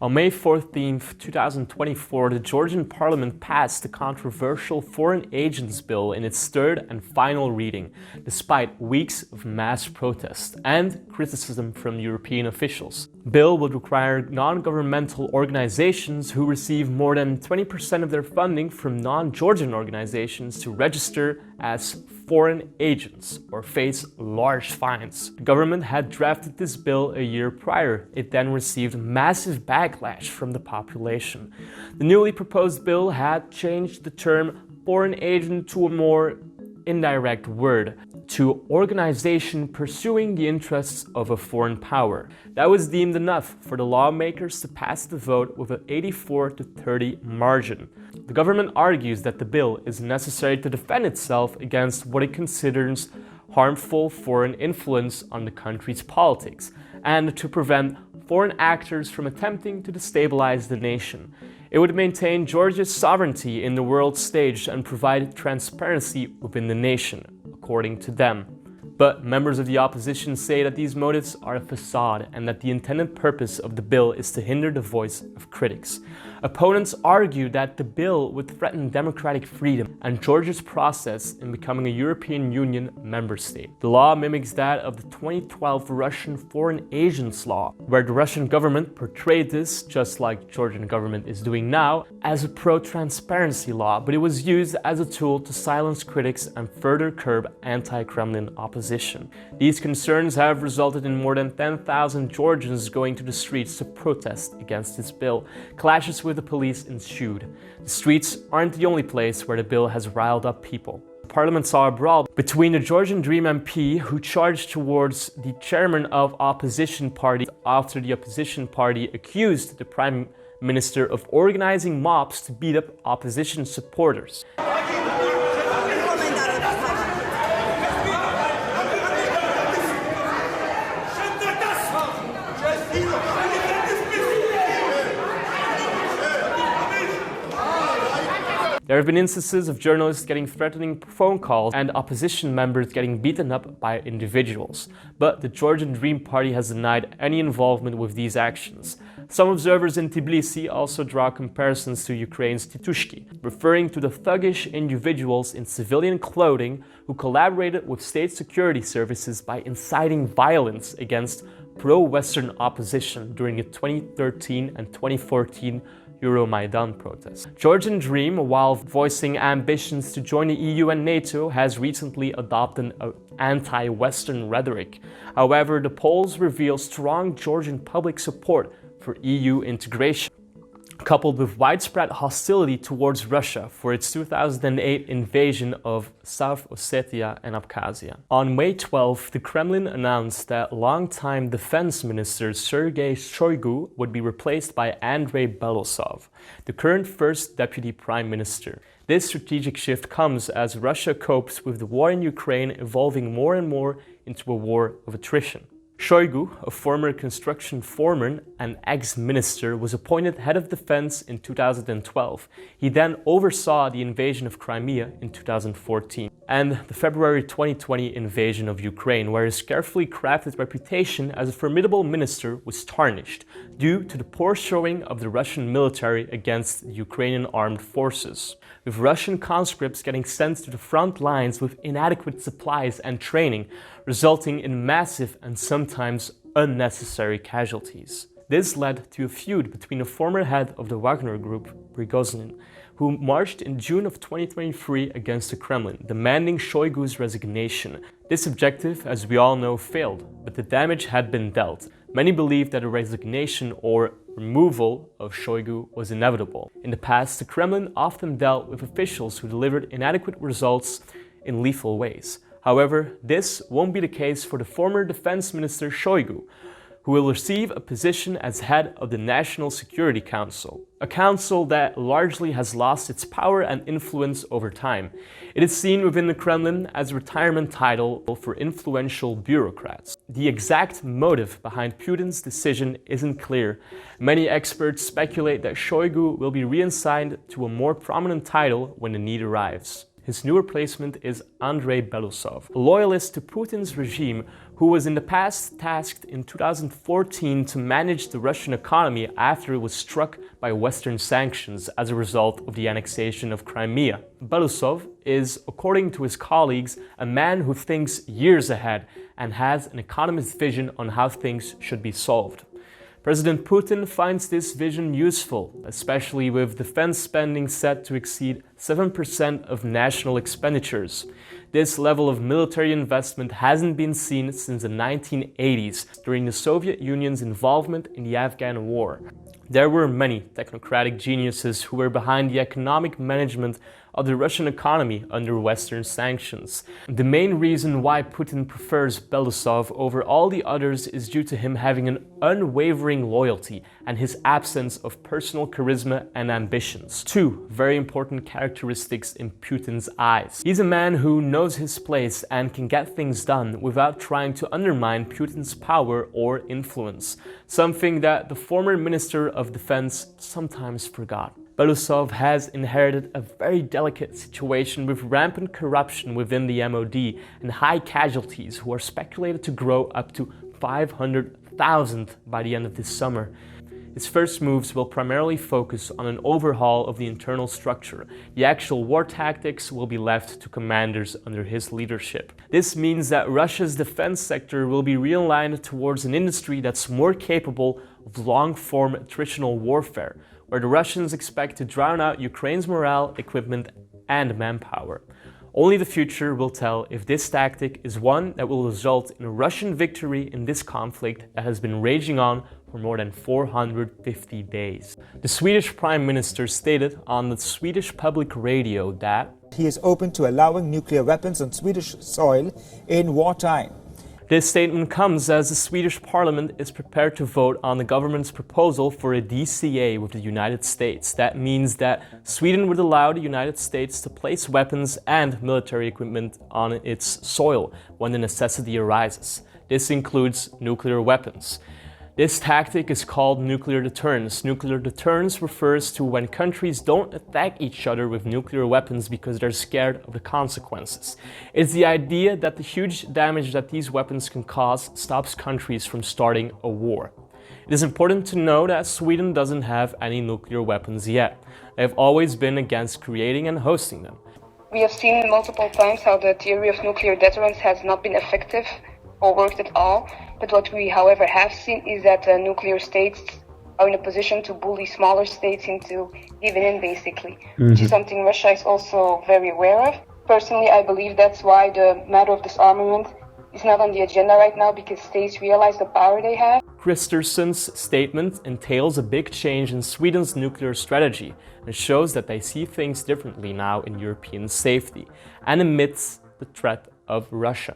On May 14, 2024, the Georgian parliament passed the controversial Foreign Agents Bill in its third and final reading, despite weeks of mass protest and criticism from European officials. The bill would require non-governmental organizations who receive more than 20% of their funding from non-Georgian organizations to register as foreign agents or face large fines. The government had drafted this bill a year prior. It then received massive backlash from the population. The newly proposed bill had changed the term foreign agent to a more indirect word, to organization pursuing the interests of a foreign power. That was deemed enough for the lawmakers to pass the vote with an 84-30 margin. The government argues that the bill is necessary to defend itself against what it considers harmful foreign influence on the country's politics, and to prevent foreign actors from attempting to destabilize the nation. It would maintain Georgia's sovereignty in the world stage and provide transparency within the nation, according to them. But members of the opposition say that these motives are a facade and that the intended purpose of the bill is to hinder the voice of critics. Opponents argue that the bill would threaten democratic freedom and Georgia's process in becoming a European Union member state. The law mimics that of the 2012 Russian Foreign Agents Law, where the Russian government portrayed this, just like the Georgian government is doing now, as a pro-transparency law, but it was used as a tool to silence critics and further curb anti-Kremlin opposition. These concerns have resulted in more than 10,000 Georgians going to the streets to protest against this bill. Clashes with the police ensued. The streets aren't the only place where the bill has riled up people. Parliament saw a brawl between the Georgian Dream MP, who charged towards the chairman of opposition party after the opposition party accused the prime minister of organizing mobs to beat up opposition supporters. There have been instances of journalists getting threatening phone calls and opposition members getting beaten up by individuals. But the Georgian Dream Party has denied any involvement with these actions. Some observers in Tbilisi also draw comparisons to Ukraine's Titushki, referring to the thuggish individuals in civilian clothing who collaborated with state security services by inciting violence against pro-Western opposition during the 2013 and 2014 Euromaidan protests. Georgian Dream, while voicing ambitions to join the EU and NATO, has recently adopted an anti-Western rhetoric. However, the polls reveal strong Georgian public support for EU integration, coupled with widespread hostility towards Russia for its 2008 invasion of South Ossetia and Abkhazia. On May 12, the Kremlin announced that longtime defense minister Sergei Shoigu would be replaced by Andrei Belosov, the current first deputy prime minister. This strategic shift comes as Russia copes with the war in Ukraine evolving more and more into a war of attrition. Shoigu, a former construction foreman and ex-minister, was appointed head of defense in 2012. He then oversaw the invasion of Crimea in 2014 and the February 2020 invasion of Ukraine, where his carefully crafted reputation as a formidable minister was tarnished due to the poor showing of the Russian military against the Ukrainian armed forces, with Russian conscripts getting sent to the front lines with inadequate supplies and training, resulting in massive and sometimes unnecessary casualties. This led to a feud between the former head of the Wagner Group, Prigozhin, who marched in June of 2023 against the Kremlin, demanding Shoigu's resignation. This objective, as we all know, failed, but the damage had been dealt. Many believe that a resignation or removal of Shoigu was inevitable. In the past, the Kremlin often dealt with officials who delivered inadequate results in lethal ways. However, this won't be the case for the former defense minister Shoigu, who will receive a position as head of the National Security Council, a council that largely has lost its power and influence over time. It is seen within the Kremlin as a retirement title for influential bureaucrats. The exact motive behind Putin's decision isn't clear. Many experts speculate that Shoigu will be reassigned to a more prominent title when the need arrives. His new replacement is Andrei Belousov, a loyalist to Putin's regime who was in the past tasked in 2014 to manage the Russian economy after it was struck by Western sanctions as a result of the annexation of Crimea. Belousov is, according to his colleagues, a man who thinks years ahead and has an economist's vision on how things should be solved. President Putin finds this vision useful, especially with defense spending set to exceed 7% of national expenditures. This level of military investment hasn't been seen since the 1980s, during the Soviet Union's involvement in the Afghan War. There were many technocratic geniuses who were behind the economic management of the Russian economy under Western sanctions. The main reason why Putin prefers Belousov over all the others is due to him having an unwavering loyalty and his absence of personal charisma and ambitions. Two very important characteristics in Putin's eyes. He's a man who knows his place and can get things done without trying to undermine Putin's power or influence, something that the former Minister of Defense sometimes forgot. Belousov has inherited a very delicate situation with rampant corruption within the MOD and high casualties who are speculated to grow up to 500,000 by the end of this summer. His first moves will primarily focus on an overhaul of the internal structure. The actual war tactics will be left to commanders under his leadership. This means that Russia's defense sector will be realigned towards an industry that's more capable of long-form attritional warfare, where the Russians expect to drown out Ukraine's morale, equipment, and manpower. Only the future will tell if this tactic is one that will result in a Russian victory in this conflict that has been raging on for more than 450 days. The Swedish Prime Minister stated on the Swedish public radio that he is open to allowing nuclear weapons on Swedish soil in wartime. This statement comes as the Swedish Parliament is prepared to vote on the government's proposal for a DCA with the United States. That means that Sweden would allow the United States to place weapons and military equipment on its soil when the necessity arises. This includes nuclear weapons. This tactic is called nuclear deterrence. Nuclear deterrence refers to when countries don't attack each other with nuclear weapons because they're scared of the consequences. It's the idea that the huge damage that these weapons can cause stops countries from starting a war. It is important to know that Sweden doesn't have any nuclear weapons yet. They have always been against creating and hosting them. We have seen multiple times how the theory of nuclear deterrence has not been effective or worked at all. But what we, however, have seen is that nuclear states are in a position to bully smaller states into giving in, basically, which is something Russia is also very aware of. Personally, I believe that's why the matter of disarmament is not on the agenda right now, because states realize the power they have. Kristersson's statement entails a big change in Sweden's nuclear strategy and shows that they see things differently now in European safety and amidst the threat of Russia.